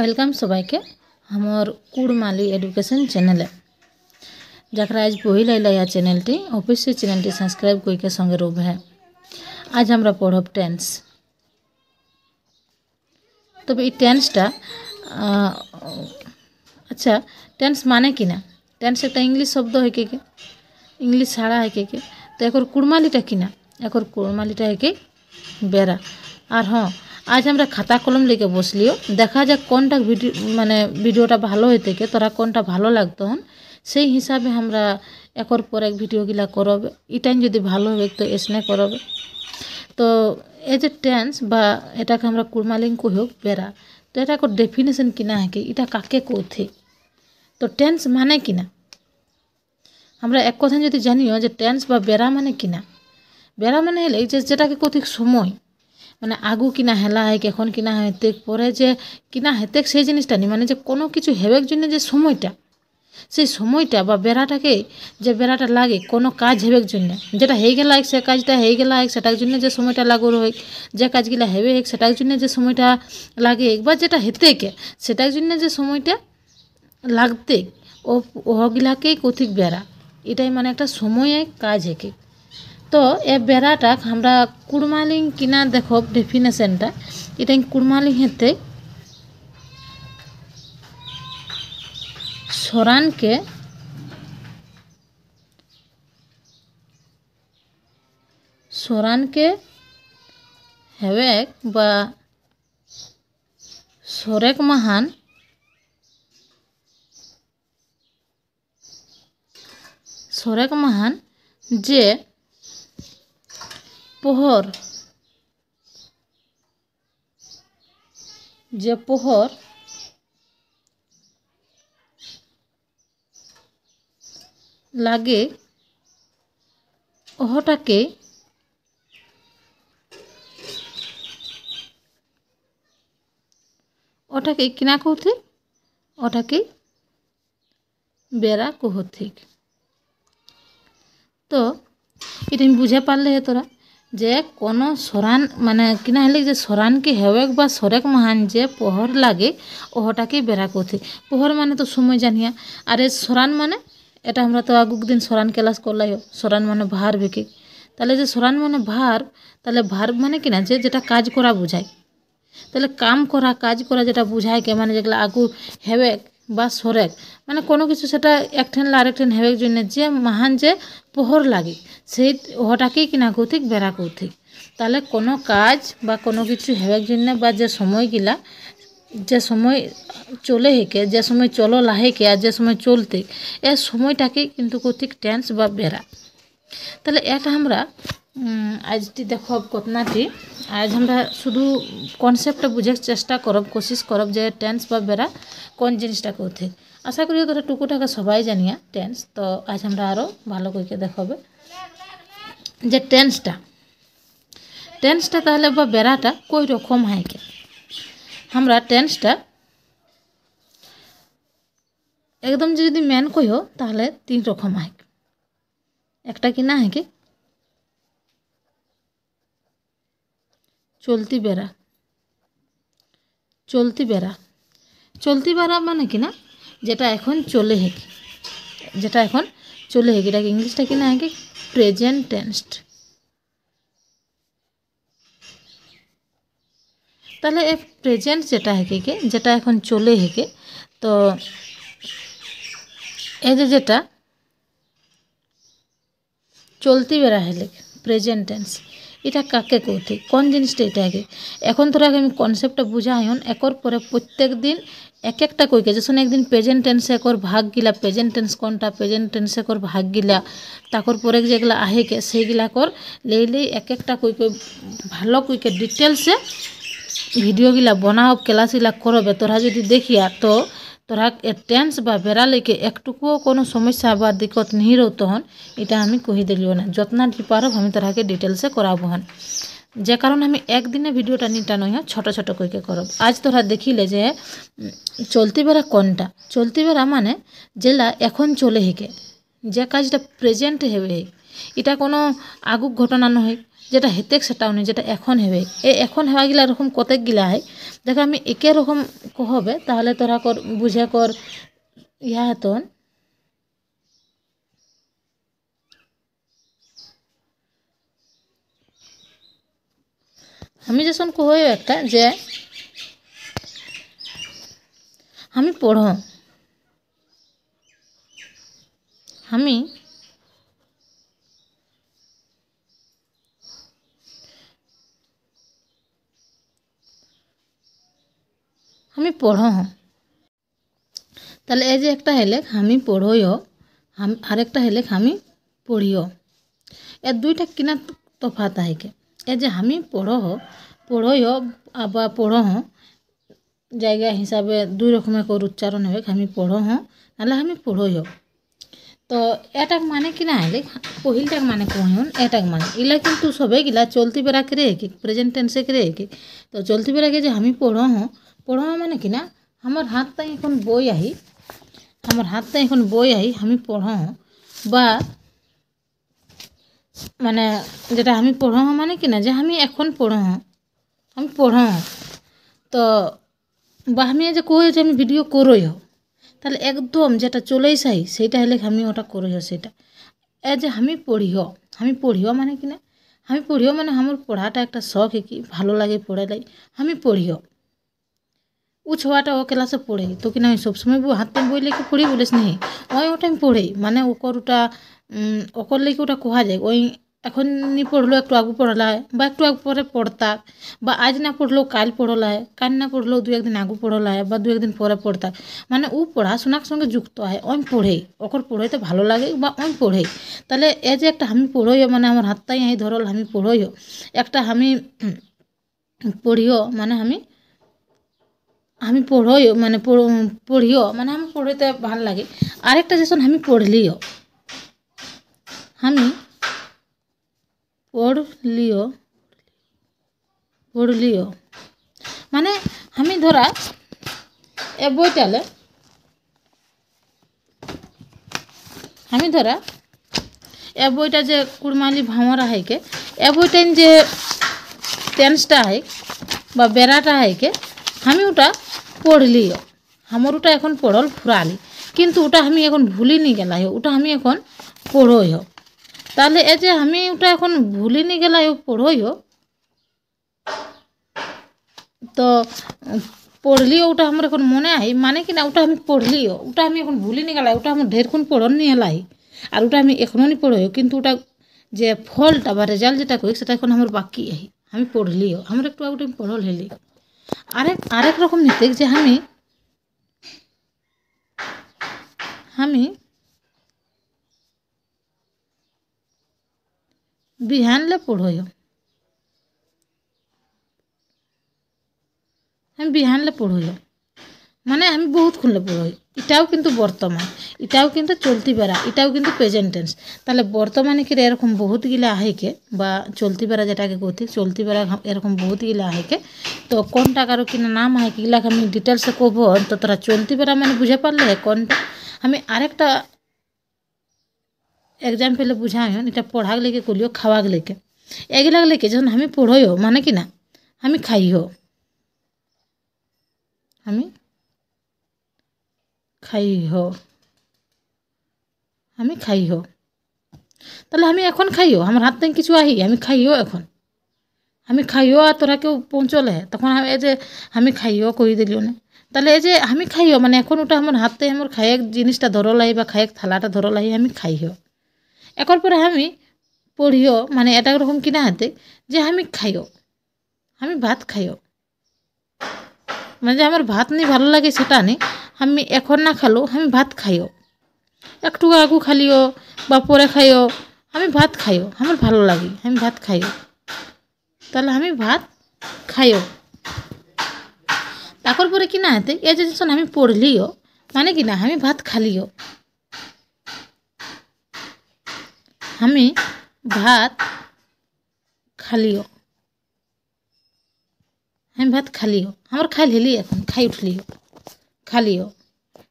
Welcome सबाइके हमर Kurmali education channel जरा आज पहिल आइला या चैनलटी अवश्य चैनलटी सब्सक्राइब करके संगे रोब है। आज हमरा पढ़ब टेंस। तब ये टेंसटा अच्छा टेंस माने कि ना टेंस एक इंग्लिश शब्द है के इंग्लिश छाड़ा है के तो एक कुड़मालीटा कि ना एक कुड़मालीटा है के बेरा और हाँ आज हमरा खाता कलम लेके बसलियो देखा जाक कोनटा भिडियो माने भिडियोटा भालो होते के तोरा कोनटा भालो लागतो हन से हिसाबे हमरा एकर पर एक भिडियो गिला करब इटाइन जदि भालो होबे तो एसने करब। तो ए जे टेंस बा एटाके हमरा कुड़मालिंग कहियो बेरा तो एटा को डेफिनेशन किना है कि इटा काके कोथे तो टेंस माने किना हमरा एक कथा जदि जानियो जे टेंस बा बेरा माने किना बेरा माने हेले जे जेटाके कथि समय মানে আগু কিনা হেলা হয় এখন কিনা হইতে পরে যে কিনা হেতে সেই জিনিসটা নি মানে যে কোনো কিছু হেবের জন্য যে সময়টা সেই সময়টা বা বেড়াটাকে যে বেড়াটা লাগে কোনো কাজ হেবের জন্য যেটা হয়ে গেল সে কাজটা হয়ে গেল সেটার জন্য যে সময়টা লাগুর হয় যে কাজগুলা হেবে সেটার জন্য যে সময়টা লাগে একবার যেটা হেতে কে সেটার জন্য যে সময়টা লাগতে ওগুলাকেই কথিক বেড়া এটাই মানে একটা সময় কাজ হেকে। तो ए बेराटा हमरा कुड़मालिंग किना देखो डेफिनेशनटा इटा कुड़मालिंग हेते सोरान के हेवेक बा सोरेक महान जे पोहर लागे ओहटाके किना कहते ओटाके बेरा कहते। तो इटा बुझे पारले है तोरा जे कोनो सोरान माने किना हेले जे सोरान के हेवेक बा सोरेक महान जे पोहर लागे ओहटाके बेरा कहते। पोहर माने तो समय जानिया अरे सोरान माने एटा हमरा तो आगुक दिन सोरान क्लास करलाई सोरान माने भार बेके ताले जे सोरान माने भार ताले भार माने किना जे जेटा काज करा बुझाय ताले काम करा काज करा जेटा बुझाय के माने जेगला आगु हेवेक बा सोरेक माने कोनो किछु सेटा एकठेन ला आरेकठेन हेवेक जन्य जे महान जे पोहर लागे সেই ওটাকেই কিনা কৌথিক বেড়া কৌথিক তাহলে কোনো কাজ বা কোনো কিছু হেবেক জন্য বা যে সময়গুলা যে সময় চলে হেকে যে সময় চলো লাহেকে আর যে সময় চলতে এই সময়টাকেই কিন্তু কৌথিক টেন্স বা বেড়া। তাহলে এটা আমরা আজটি দেখো ঘটনাটি আজ আমরা শুধু কনসেপ্টটা বুঝার চেষ্টা করব কোশিশ করব যে টেন্স বা বেড়া কোন জিনিসটা কৌথিক। আশা করি তোরা টুকুটাকে সবাই জানিয়া টেন্স। তো আজ আমরা আরও ভালো করে দেখাবে যে টেন্সটা তাহলে বা বেড়াটা কই রকম হয় কে আমরা টেন্সটা একদম যদি মেন কইও তাহলে তিন রকম হয়। একটা কি না হয় কি চলতি বেড়া মানে কি না যেটা এখন চলে হেকে এটাকে ইংলিশটা কি না হয় কি প্রেজেন্ট টেন্স। তাহলে এই প্রেজেন্ট যেটা হেকে যেটা এখন চলে হেকে তো এই যে যেটা চলতি বেড়া হেলে প্রেজেন্ট টেন্স এটা কাকে কৌথি কোন জিনিসটা এটা হেকে এখন তোরা আমি কনসেপ্টটা বুঝাইন একর পরে প্রত্যেক দিন এক একটা কইকে যেসন একদিন প্রেজেন্ট টেন্সে একর ভাগ গিলা প্রেজেন্ট টেন্স কোনটা প্রেজেন্ট টেন্সে একর ভাগ গিলা তাকর পরে যেগুলা আহেকে সেইগুলা কর লেই এক একটা কইকে ভালো কইকে ডিটেলসে ভিডিওগুলা বানাও ক্লাসগুলা করবে তোরা যদি দেখিয়া তো তোরা টেন্স বা বেড়া লেকে একটুকুও কোনো সমস্যা বা দিক্কত नहीं रहतो हन এটা আমি কহি দিলিও না যতনা পারব আমি তোরাকে ডিটেলসে করাবো হন যে কারণ আমি একদিনে ভিডিওটা নিটা নয় ছোট ছোট কইকে করব। আজ তোরা দেখিলে যে চলতি বেড়া কোনটা চলতি বেড়া মানে যেলা এখন চলে হেকে যে কাজটা প্রেজেন্ট হেবে এটা কোনো আগুক ঘটনা নয় যেটা হেতেক সেটাও নেই যেটা এখন হেবে এই এখন হেওয়াগুলা এরকম কতক গিলা হয় দেখ আমি একে রকম কহবে তাহলে তোরা কর বুঝে কর ইয়া হতন আমি যখন কহ একটা যে আমি পড়ো আমি আমি পড়ো তাহলে এই যে একটা হেলে আমি পড়ইও আরেকটা হেলে আমি পড়িও এর দুইটা কিনা তফাত আহেকে এই যে আমি পড়ইও বা পড়ো জায়গা হিসাবে দুই রকমের করে উচ্চারণ হবে আমি পড়ো নাহলে আমি পড়ইও তো এটাক মানে কিনা হেলে পহিলটাক মানে কহন এটাক মানে ইলা কিন্তু সবে গিলা চলতি বেড়াকে রে কি প্রেজেন্ট টেন্সে রে কি তো চলতি বেড়াকে যে আমি পড়ো মানে কিনা আমার হাত তাই এখন বই আহি আমার হাত তাই এখন বই আহি আমি পড়ো বা মানে যেটা আমি পড়ো মানে কিনা যে আমি এখন পড়ো আমি পড়ো তো বা আমি যে কই যে আমি ভিডিও করই তাহলে একদম যেটা চলেই চাই সেইটা হলে আমি ওটা করই সেটা এ যে আমি পড়িও মানে কিনা আমি পড়িও মানে আমার পড়াটা একটা শখ কি ভালো লাগে পড়ালাই আমি পড়িও ও ছোয়াটা ও ক্লাসে পড়ে তো কিনা আমি সবসময় হাত টাইম বই লেগে পড়ি বলিস নি ওই ওটা আমি পড়ে মানে ওকর ওটা ওকর লেগে ওটা কোহা যায় ওই এখন নি পড়লো একটু আগু পড়লায় বা একটু আগ পরে পড়তাক বা আজ না পড়লো কাল পড়লায় কাল না পড়লো দু একদিন আগু পড়লায় বা দু একদিন পরে পড়তাক মানে ও পড়াশোনার সঙ্গে যুক্ত হয় ওই পড়ে ওকর পড়াইতে ভালো লাগে বা ওই পড়ে তাহলে এই যে একটা আমি পড়ইও মানে আমার হাতটাই এই ধরল আমি পড়ইও একটা আমি পড়িও মানে আমি পড়ইও মানে পড়িও মানে আমি পড়িতে ভাল লাগে আরেকটা যেসন আমি পড়লিও আমি পড়লিও মানে আমি ধরা এ বইটালে আমি ধরা এ বইটা যে কুড়মালি ভাঙরা হাইকে এ বইটাইন যে টেন্সটা হাইক বা বেড়াটা হাইকে আমি ওটা পড়লিও আমার ওটা এখন পড়ল ফুরালি কিন্তু ওটা আমি এখন ভুলিনি গেলাই ওটা আমি এখন পড়ই তাহলে এই যে আমি ওটা এখন ভুলিনি গেলাই পড়ই তো পড়লিও ওটা আমার এখন মনে আই মানে কিনা ওটা আমি পড়লিও ওটা আমি এখন ভুলিনি গেলাই ওটা আমার ঢেরক্ষণ পড়ন নিয়ে এলাই আর ওটা আমি এখনও নি পড়ই কিন্তু ওটা যে ফলটা বা রেজাল্ট যেটা কই সেটা এখন আমার বাকি আই আমি পড়লিও আমার একটু ওটা পড়ল হেলি আরেক রকম নিতে যে আমি বিহানলে পড়ই আমি বিহানলে পড়ই মানে আমি বহুত খুনলে পড়ই এটাও কিন্তু বর্তমান এটাও কিন্তু চলতি বেড়া এটাও কিন্তু প্রেজেন্ট টেন্স তাহলে বর্তমানে কি এরকম বহুত গিলা আহেকে বা চলতি বেড়া যেটাকে কইতে চলতি বেড়া এরকম বহুত গিলা আহেকে তো কোনটা কারো কিনা নাম আহে কিলাকে আমি ডিটেলসে কব তো তোরা চলতি বেড়া মানে বুঝে পারলে কোনটা আমি আরেকটা এক্সাম্পলে বুঝাই এটা পড়াক লেগে কলিও খাওয়াক লেগে এগুলাক লেগে যখন আমি পড়ইও মানে কিনা আমি খাইও আমি খাইও তাহলে আমি এখন খাইও আমার হাত থেকে কিছু আহি আমি খাইও এখন আমি খাইও আর তোরা কেউ পৌঁছলে তখন এই যে আমি খাইও কই দিলিও না তাহলে এই যে আমি খাইও মানে এখন ওটা আমার হাতে আমার খাইয়েক জিনিসটা ধরলাই বা খাইয়েক থালাটা ধরলাই আমি খাইও এখন পরে আমি পড়িও মানে এটা রকম কিনা হাতে যে আমি খাইও আমি ভাত খাইও মানে যে আমার ভাত নি ভালো লাগে সেটা নি আমি এখন না খালো আমি ভাত খাইও একটু আগু খালিও বা পরে খাইও আমি ভাত খাইও আমার ভালো লাগে আমি ভাত খাইও তাহলে আমি ভাত খাইও তারপর পরে কিনা হাতে এই যে আমি পড়লিও মানে কিনা আমি ভাত খালিও আমি ভাত খালিও আমি ভাত খালিও আমার খাইল হেলি এখন খাই উঠলিও খালিও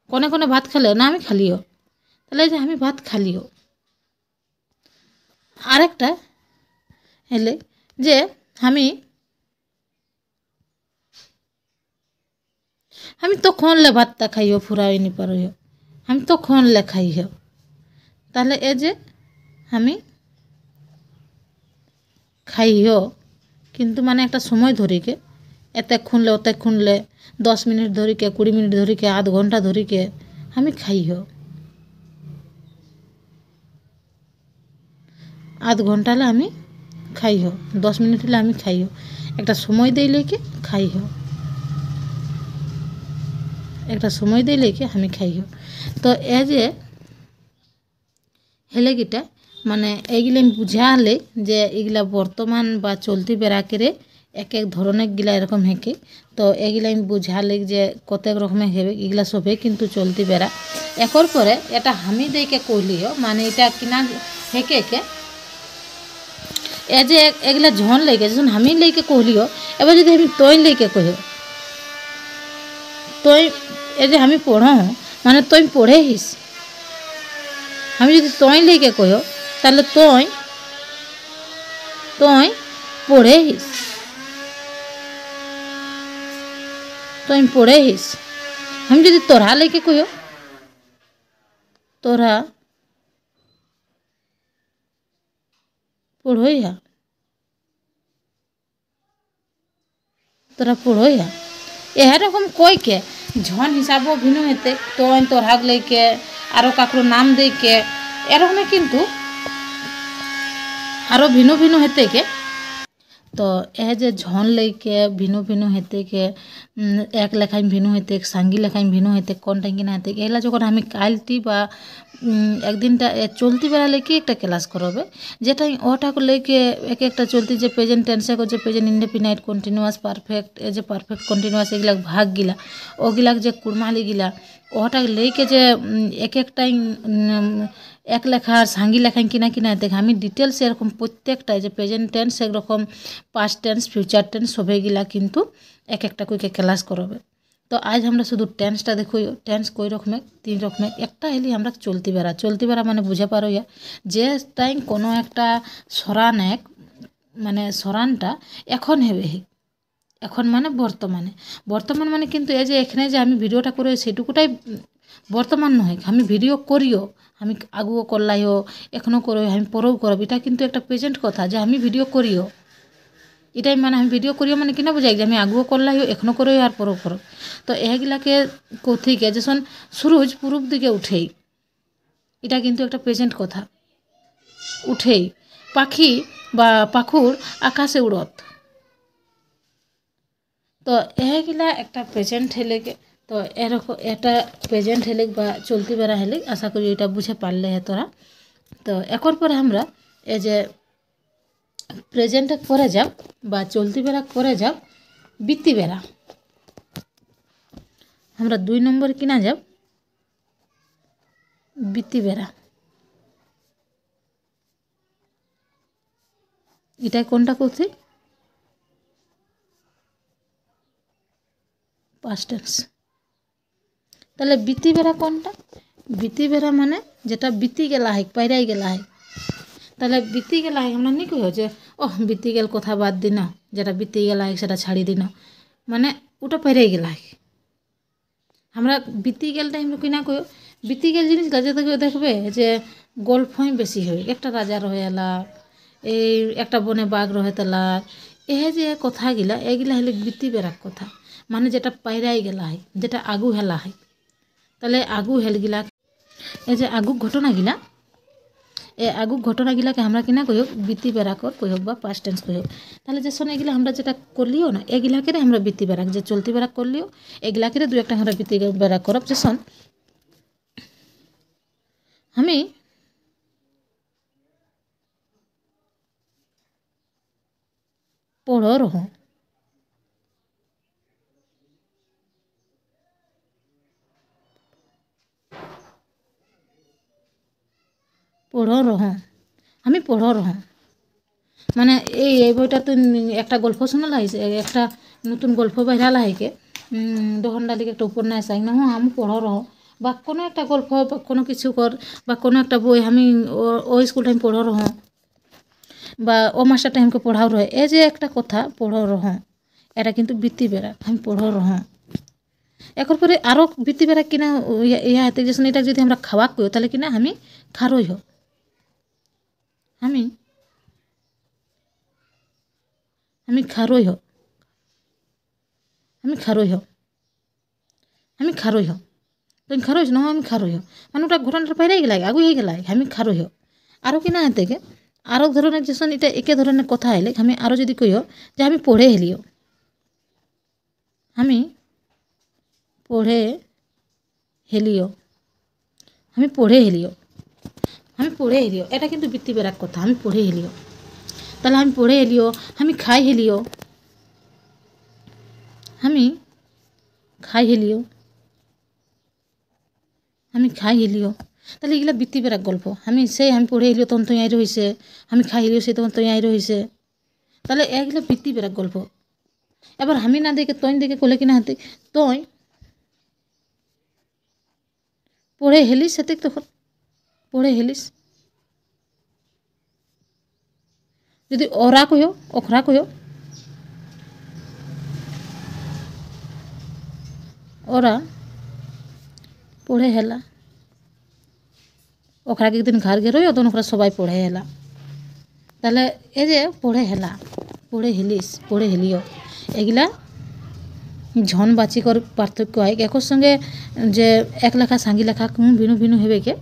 কোনে কোনে ভাত খালেও না আমি খালিও তাহলে যে আমি ভাত খালিও আরেকটা হেলে যে আমি আমি তখন লে ভাতটা খাইও ফুরাই নি পারো আমি তখন লে খাইও তাহলে এ যে আমি খাইও কিন্তু মানে একটা সময় ধরিকে এতক্ষণলে অতক্ষণলে 10 মিনিট ধরিকে 20 মিনিট ধরিকে আধ ঘন্টা ধরিকে আমি খাইও আধ ঘন্টা হলে আমি খাইও 10 মিনিট হলে আমি খাইও একটা সময় দেই লেকে খাইও একটা সময় দেই লেকে আমি খাইও তো এ যে হেলে গিটা মানে এইগুলো বুঝালে যে এগুলা বর্তমান বা চলতি বেড়াকেরে এক এক ধরনের গিলা এরকম হেঁকে তো এগুলা আমি বুঝালে যে কতক রকমের হেবে এগুলা সবে কিন্তু চলতি বেড়া একর পরে এটা আমি দেইকে কইলিও মানে এটা কিনা হেঁকে এ যে এগুলা ঝন লেগে যখন আমি লেকে কইলিও এবার যদি আমি তৈ লেকে কহিও তৈ এ যে আমি পড় মানে তৈ পড়ে হিস আমি যদি তৈ লেকে কহিও তাহলে তৈ পড়ে হিস তৈ পড়ে হিস আমি যদি তোরা লেকে কহিও তোরা পড়ইয়া তোরা পড়ইয়া এরকম কইকে ঝন হিসাবও ভিন্ন হেতে তৈ তোরাক লেকে আরও কাকরো নাম দেইকে এরকমে কিন্তু আরও ভিন্ন ভিন্ন হেতে কে তো এ যে ঝন লেকে ভিন্ন ভিন্ন হেতে কে এক লেখায় ভিন্ন হেতে সাঙ্গি লেখায় ভিন্ন হেতে কোনটা কিনা হেতে এগুলা যখন আমি কালটি বা একদিনটা চলতি বেড়া লেকে একটা ক্লাস করবে যেটা ওটা লেকে এক একটা চলতি যে প্রেজেন্ট টেন্সে যে প্রেজেন্ট ইনডেফিনাইট কন্টিনিউয়াস পারফেক্ট এ যে পারফেক্ট কন্টিনিউয়াস এগুলা ভাগ গিলা ওগুলা যে কুড়মালি গিলা ওটা লেকে যে এক একটাই এক লেখার সাঙ্গি লেখায় কিনা কিনা দেখ আমি ডিটেলস এরকম প্রত্যেকটাই যে প্রেজেন্ট টেন্স এরকম পাস্ট টেন্স ফিউচার টেন্স সবইগুলা কিন্তু এক একটা কইকে ক্লাস করবে তো আজ আমরা শুধু টেন্সটা দেখো টেন্স কই রকমের 3 রকমের একটা হেলি আমরা চলতি বেড়া মানে বুঝে পারো যে টাইম কোনো একটা সরান এক মানে সরানটা এখন হেবে এখন মানে বর্তমান মানে কিন্তু এই যে এখানে যে আমি ভিডিওটা করে সেটুকুটাই বর্তমান নয় আমি ভিডিও করিও আমি আগুও করলাইও এখনও করো আমি পরেও করব এটা কিন্তু একটা প্রেজেন্ট কথা যে আমি ভিডিও করিও এটাই মানে আমি ভিডিও করিও মানে কিনা বুঝাই যে আমি আগুও করলাইও এখনও করো আর পরেও করো তো এগুলাকে কোথেকে যখন সূরজ পূর্ব দিকে উঠেই এটা কিন্তু একটা প্রেজেন্ট কথা উঠেই পাখি বা পাখুর আকাশে উড়ত তো এগুলা একটা প্রেজেন্ট হেলেকে তো এরকম এটা প্রেজেন্ট হেলেক বা চলতি বেড়া হেলেক আশা করি এটা বুঝে পারলে তোরা তো একর পরে আমরা এই যে প্রেজেন্টে করে যাও বা চলতি বেড়া করে যাও বৃত্তি বেড়া আমরা 2 নম্বর কিনা যাও বৃত্তি বেড়া এটা কোনটা করছি পাস্ট টেন্স তাহলে বৃত্তি বেড়া কোনটা বৃত্তি বেড়া মানে যেটা বিতি গেলা হয় পাইরাই গেলা হয় তাহলে বিতি গেলা হয় আমরা নি কইও যে ওহ বিতি গেল কথা বাদ দিন যেটা বিতি গেলা হয় সেটা ছাড়ি দিন মানে ওটা পাইরাই গেলা হয় আমরা বিতি গেল টাইম কিনা কইও বিতি গেল জিনিস গাছে থেকে দেখবে যে গল্পই বেশি হয় একটা রাজা রহেলা এই একটা বনে বাঘ রহে তালা এ যে কথাগিলা এগুলা হলে বৃত্তি বেড়াক কথা মানে যেটা পাইরাই গেলা হয় যেটা আগু হেলা হয় তাহলে আগু হেলগিলা এই যে আগু ঘটনাগিলা এই আগু ঘটনাগিলাকে আমরা কিনা কই হোক বৃত্তি বেড়াকর কই হোক বা পাস্ট টেন্স কই হোক তাহলে যে শোন এগুলা আমরা যেটা করলিও না এগুলাকে আমরা বৃত্তি বেড়াক যে চলতি বেড়াক করলিও এগুলাকে 2-একটা আমরা বৃত্তি বেড়াক করব যে শোন আমি পড়ো রহো পড়ো রহো আমি পড়ো রহো মানে এই বইটা তো একটা গল্প শোনালা একটা নতুন গল্প বাইরালা হাইকে দোহনডালিকে একটা উপন্যাস আই না আমি পড়ো রহো বা কোনো একটা গল্প বা কোনো কিছু কর বা কোনো একটা বই আমি ও স্কুল টাইম পড়ো রহো বা ও মাস্টার টাইমকে পড়াও রহে এই যে একটা কথা পড়ো রহো এটা কিন্তু বৃত্তি বেড়া আমি পড়ো রহো একর পরে আরও বৃত্তি বেড়া কিনা ইয়া হাতে যেসন এটা যদি আমরা খাওয়া কই তাহলে কিনা আমি খারই হ আমি খারই হ আমি খারই হ আমি খারই হ তো খারই ন আমি খারই হ মানে ওটা ঘটনাটা বাইরে গেলাই আগু হয়ে গেলাই আমি খারই হ আরও কিনা হাতে আরও ধরনের যেসন এটা একে ধরনের কথা আইলে আমি আরও যদি কই যে আমি পড়ে হেলিও আমি পড়ে হেলিও আমি পড়ে হেলিও আমি পড়ে হেলিও এটা কিন্তু বৃত্তি বেড়ার কথা আমি পড়ে হেলিও তাহলে আমি পড়ে হেলিও আমি খাই হেলিও আমি খাই হেলিও আমি খাই হেলিও তাহলে এগুলা বৃত্তি বেড়ার গল্প আমি পড়ে হেলিও তখন তুই আই রয়েছে আমি খাই হেলিও সে তখন তুই আই রয়েছে তাহলে এগুলা বৃত্তি বেড়ার গল্প এবার আমি না দেখে তৈন দেখে কোলে কিনা হাতে তই পড়ে হেলিস সেতে তখন পড়ে হেলিস যদি ওরা কইও ওখরা কইও ওরা পড়ে হেলা ওখরাকে একদিন ঘর গেরোই তখন ওখরা সবাই পড়ে হেলা তাহলে এই যে পড়ে হেলা পড়ে হেলিস পড়ে হেলিও এগুলা ঝন বাচিকর পার্থক্য হয় একর সঙ্গে যে এক লেখা সাঙ্গি লেখা ভিন্ন ভিন্ন হবে কে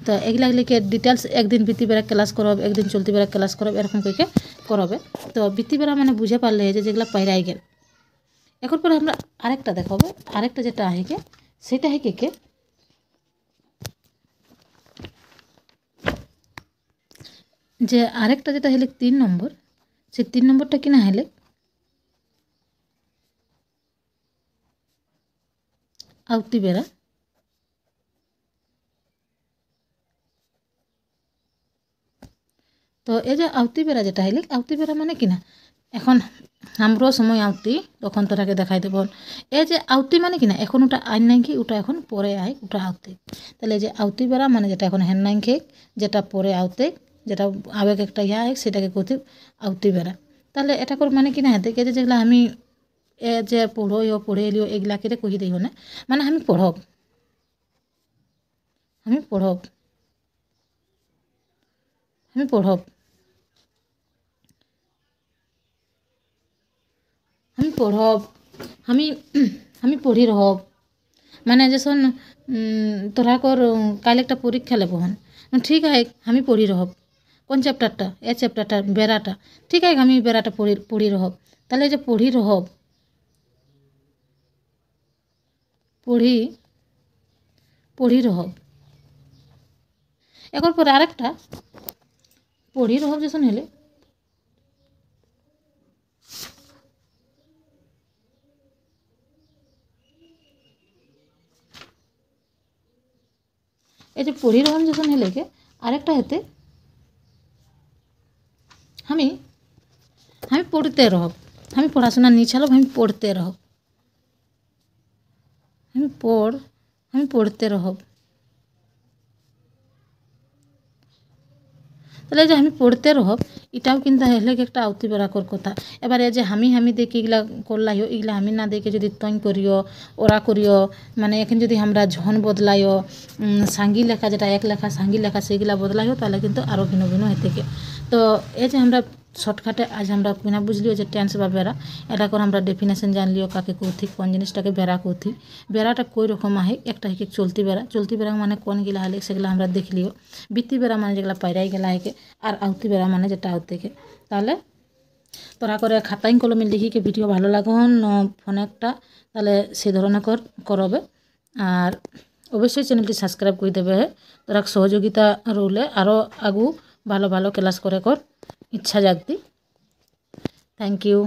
তো এগুলা লিখে ডিটেলস একদিন বৃত্তি বেড়া ক্লাস করব একদিন চলতি বেড়া ক্লাস করব এরকম করে করবে তো বৃত্তি বেড়া মানে বুঝে পারলে যে যেগুলা পাইরাই গেল এখন পরে আমরা আরেকটা দেখাবো আরেকটা যেটা আহেকে সেটা হেকে কে যে আরেকটা যেটা হলে 3 নম্বর সেই 3 নম্বরটা কিনা হলে আউতি বেড়া তো এই যে আউতি বেড়া যেটা হলে আউতি বেড়া মানে কিনা এখন আমরাও সময় আউতি তখন তোরাকে দেখাই দেব এই যে আউতি মানে কিনা এখন ওটা আইন নাই কি ওটা এখন পরে আয় ওটা আউতি তাহলে যে আউতি বেড়া মানে যেটা এখন হ্যান নাই খেক যেটা পরে আউতে যেটা আবেগ একটা ইয়া হয় সেটাকে কইতে আউতি বেড়া তাহলে এটা করে মানে কিনা হাতে যে যেগুলা আমি এ যে পড়ে এলিও এগুলাকে কহি দিই না মানে আমি পড়ব আমি পড়ব আমি পড়ব আমি পড়ব আমি আমি পড়ি রহব মানে যেসন তোরা কর কাল একটা পরীক্ষা লেব হন ঠিক আছে আমি পড়ি রহব কোন চ্যাপ্টারটা এ চ্যাপ্টারটা বেড়াটা ঠিক আছে আমি বেড়াটা পড়ি রহব তাহলে যে পড়ি রহব পড়ি রহব এরপর পরে আরেকটা পড়ি রহব যেসন হলে এই যে পড়ি রহম যখন হলে কে আরেকটা হেতে আমি পড়তে রহব আমি পড়াশোনা নিয়ে চালব আমি পড়তে রহব আমি পড়তে রহব তাহলে যে আমি পড়তে রহব এটাও কিন্তু হলে একটা আউতি বেড়াকর কথা এবার এই যে আমি দেখে এগুলা করলাইও এগুলা আমি না দেখে যদি তৈন করিও ওরা করিও মানে এখন যদি আমরা ঝন বদলাইও সাঙ্গি লেখা যেটা এক লেখা সাঙ্গি লেখা সেগুলা বদলাইও তাহলে কিন্তু আরও ভিন্ন ভিন্ন হতে তো এই যে আমরা শর্টকাটে আজ আমরা বিনা বুঝলিও যে টেন্স বা বেড়া এটা করে আমরা ডেফিনেশন জানলিও কাকে কৌথি কোন জিনিসটাকে বেড়া কৌথি বেড়াটা কই রকম আহে একটা হেকে চলতি বেড়া মানে কোন গিলা হলে সেগুলো আমরা দেখলিও বৃত্তি বেড়া মানে যেগুলা পাইরাই গেলা হেকে আর আউতি বেড়া মানে যেটা আউত থেকে তাহলে তোরা করে খাতাইন কলমে লিখিকে ভিডিও ভালো লাগন ফোনে একটা তাহলে সেই ধরনের করবে আর অবশ্যই চ্যানেলটি সাবস্ক্রাইব করে দেবে তোরা সহযোগিতা রইলে আরও আগু ভালো ভালো ক্লাস করে কর ইচ্ছা জাগতি থ্যাংক ইউ